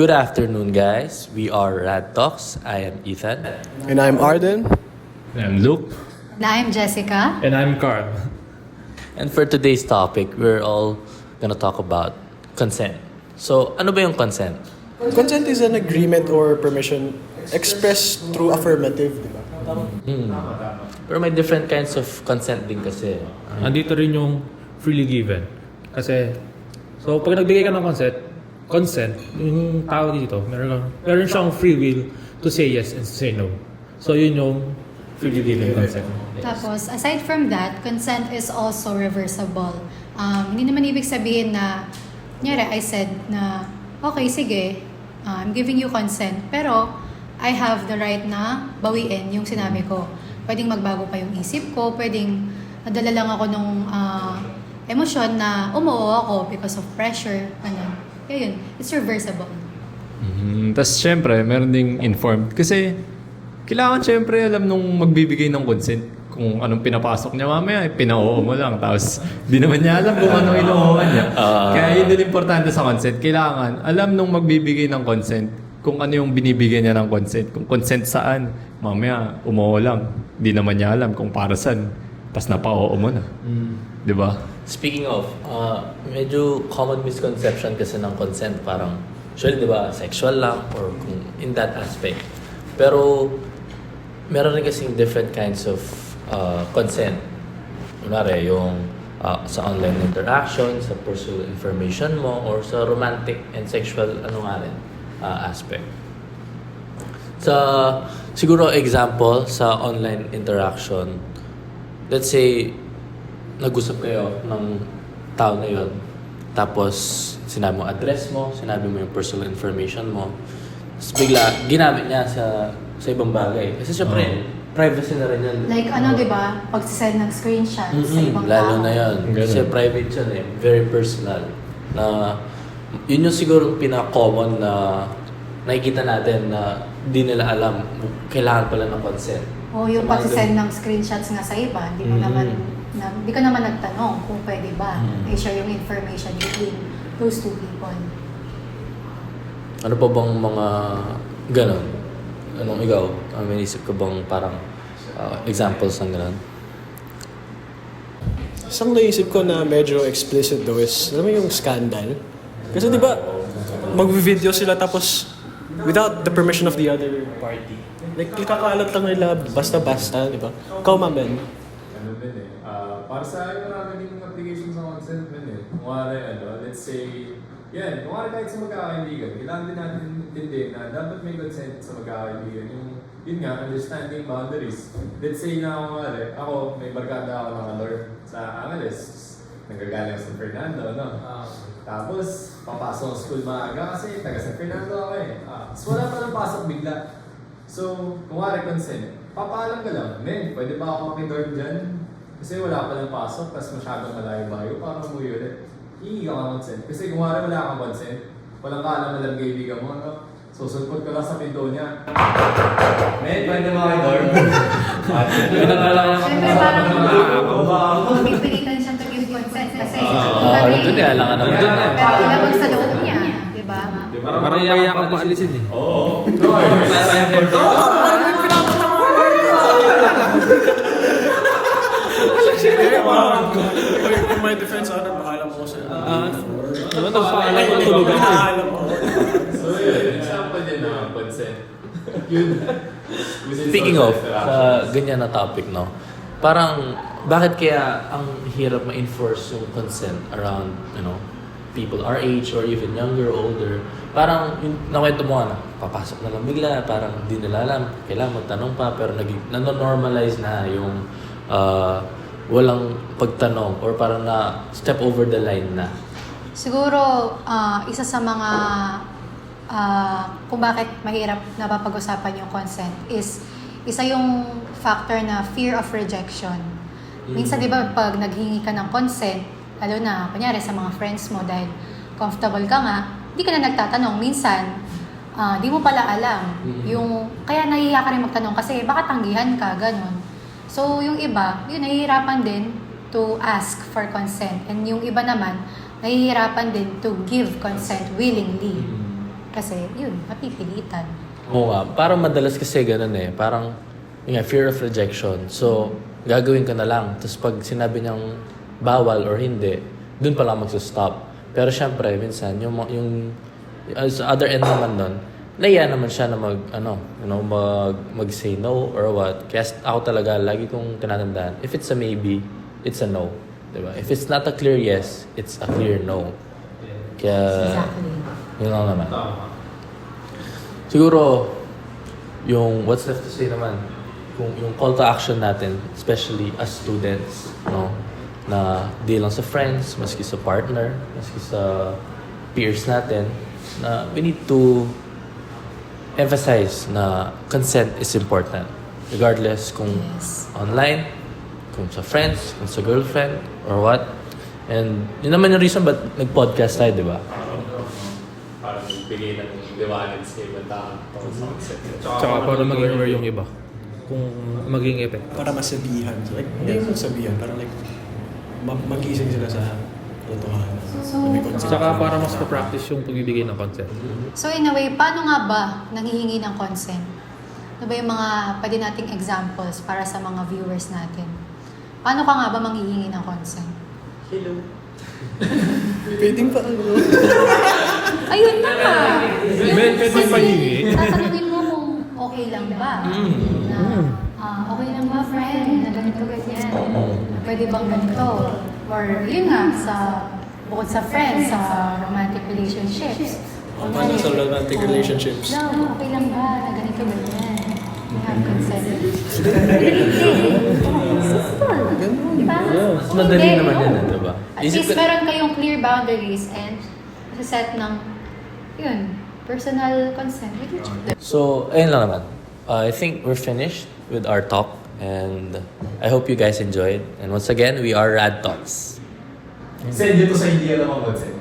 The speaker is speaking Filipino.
Good afternoon, guys. We are Rad Talks. I am Ethan. And I'm Arden. And I'm Luke. And I'm Jessica. And I'm Carl. And for today's topic, we're all gonna talk about consent. So, ano ba yung consent? Consent is an agreement or permission expressed through affirmative, di ba? Pero may different kinds of consent din kasi. Andito rin yung freely given. Kasi, so pag nagbigay ka ng consent, yung tao dito, meron siyang free will to say yes and say no. So yun yung freely given consent. Tapos, aside from that, consent is also reversible. Hindi naman ibig sabihin na, kunyari, I said na, okay, sige, I'm giving you consent, pero I have the right na bawiin yung sinabi ko. Pwedeng magbago pa yung isip ko, pwedeng nadala lang ako nung emosyon na umuo ako because of pressure, ano. Kaya yun, it's reversible. Tapos syempre, meron ding informed. Kasi kailangan syempre alam nung magbibigay ng consent kung anong pinapasok niya mamaya, pina-oo mo lang. Tapos di naman niya alam kung anong inuuhan niya. Kaya yun din importante sa consent. Kailangan alam nung magbibigay ng consent kung ano yung binibigay niya ng consent. Kung consent saan, mamaya umuo lang. Di naman niya alam kung para saan. Tapos napa-oo mo na. Di ba? Speaking of, medyo common misconception kasi ng consent, parang, usually, di ba, sexual lang or kung in that aspect. Pero, meron rin kasing different kinds of consent. Kunwari, yung sa online interaction, sa personal information mo, or sa romantic and sexual, aspect. Siguro example, sa online interaction, let's say, nag-usap kayo ng tao na yun. Tapos, sinabi mo address mo, sinabi mo yung personal information mo. Tapos bigla, ginamit niya sa ibang bagay. Kasi syempre, privacy na rin yan. Like di ba? Pag-send ng screenshot sa ibang Lalo tao. na yun. Kasi private yun eh. Very personal. Na, yun yung siguro pinaka-common na nakikita natin na di nila alam, kailangan pala ng consent. O yung pag-send ng screenshots nga sa iba, hindi ka naman nagtanong kung pwede ba i-share yung information between those two people. Ano pa bang mga ganon? Anong ikaw? May isip ka bang parang examples ng ganon? Isang naisip ko na medyo explicit though is, alam mo yung scandal? Kasi di ba, mag-video sila tapos without the permission of the other party. Like, ikakaalat lang nila basta-basta, di ba? Ikaw, Mamen. Ano din eh. Para sa akin, marami din yung application sa consent din eh. Kung let's say, yan, kung kahit sa magkakaibigan, kailangan din natin intindihin na dapat may consent sa magkakaibigan. Yun nga, understanding boundaries. Let's say na ako, may barkada ako ng alor sa Angeles. Nagagaling sa San Fernando, no? Tapos, papasok ng school maaga kasi taga San Fernando ako eh. So, wala pa lang pasok bigla. So, kung consent, papaalam ka lang, men, pwede ba ako makidorm dyan? Kasi wala pa lang pasok, tapos masyadong malayo-bayo, para umuwi ulit. Hihingi ka ng consent. Kasi kung wala kang consent, walang kaalam-alam kaibigan mo, no? Susulpot ka lang sa pinto niya. Men, pwede ba makidorm? Siyempre parang pipilitan siyang to-give consent kasi Doon eh, alangan naman doon eh. pero ilabag sa loob niya, di ba? Parang kaya ka paalisin eh. Oo. In my defense, bahala mo sa... Ano nagpaalam ko tulugan ko eh. So yun, example din ng consent. Yun. Speaking of, sa ganyan na topic, no? Parang, bakit kaya ang hirap ma-enforce yung consent around, people our age or even younger, older? Parang, yung nakwento mo na, papasok na lang bigla, parang di nila alam, kailangan magtanong pa, pero nanonormalize na yung walang pagtanong or parang na step over the line na. Siguro, isa sa mga kung bakit mahirap napapag-usapan yung consent is isa yung factor na fear of rejection. Minsan, di ba, pag naghingi ka ng consent, lalo na, kunyari, sa mga friends mo, dahil comfortable ka nga, di ka na nagtatanong. Minsan, di mo pala alam. Kaya nahihiya ka rin magtanong kasi baka tanggihan ka, ganun. So, yung iba, yun, nahihirapan din to ask for consent. And yung iba naman, nahihirapan din to give consent willingly. Kasi, yun, mapipilitan. Oo nga, parang madalas kasi ganun eh. Parang, yun nga, fear of rejection. So, gagawin ka na lang. Tapos pag sinabi niyang bawal or hindi, dun pa lang magsa-stop. Pero syempre, minsan, yung sa other end naman nun, naiya naman siya na mag-say no or what. Kaya ako talaga, lagi kong tinatandaan, if it's a maybe, it's a no. Diba? If it's not a clear yes, it's a clear no. Kaya, Exactly. yun lang naman. Siguro, yung what's left to say naman, kung yung call to action natin, especially as students, no, na di lang sa friends, maski sa partner, maski sa peers natin, na we need to emphasize na consent is important. Regardless kung Yes. online, kung sa friends, kung sa girlfriend, or what. And yun naman yung reason ba't nag-podcast tayo, di ba? Parang bigay ng liwanag sa ibang tao tungkol sa concept. Tsaka para maging aware yung iba. Kung maging effect. Para masabihan. Like, hindi mo sabihan. Parang like, magising sila sa totohanan. So- May consent. Tsaka para mas pa-practice yung pagbibigay ng consent. So in a way, paano nga ba nanghihingi ng consent? Ano ba yung mga pwede nating examples para sa mga viewers natin? Paano ka nga ba manghihingi ng consent? Pwedeng pa ano. Ayun na nga! Pwede pa hingi. Tatanungin mo kung okay lang ba? Na, okay lang ba, friend? Na ganito, ganyan. Pwede bang ganito? Or yun nga, bukod sa friends, sa romantic relationships. Paano sa romantic relationships? No, okay lang ba na ganito, ganyan? You have consent. Diba? Mas madali Hindi, naman no. yan, di ba? At least meron kayong clear boundaries and set ng, yun, personal consent with each other. So, ayun lang naman. I think we're finished with our talk and I hope you guys enjoyed. And once again, we are Rad Talks. Send dito sa hindi alam ang concept.